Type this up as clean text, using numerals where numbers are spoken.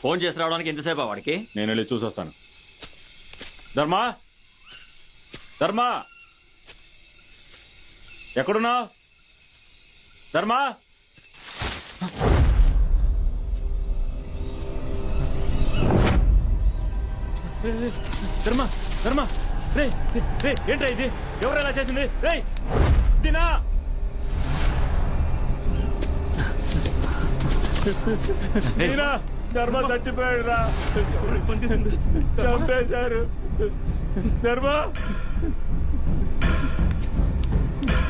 Phone చేసి రావడానికి ఎంతసేపు వాడికి? నేను వెళ్ళి చూసొస్తాను. ధర్మా, ధర్మా, ఎక్కడున్నా? ధర్మా, ధర్మా, ధర్మా, రే రే, ఏంట్రా ఇది? ఎవరైనా చేసింది? రే తినా, తినా, ధర్మా చచ్చిపోయాడు రా, చంపేశారు. ధర్మా,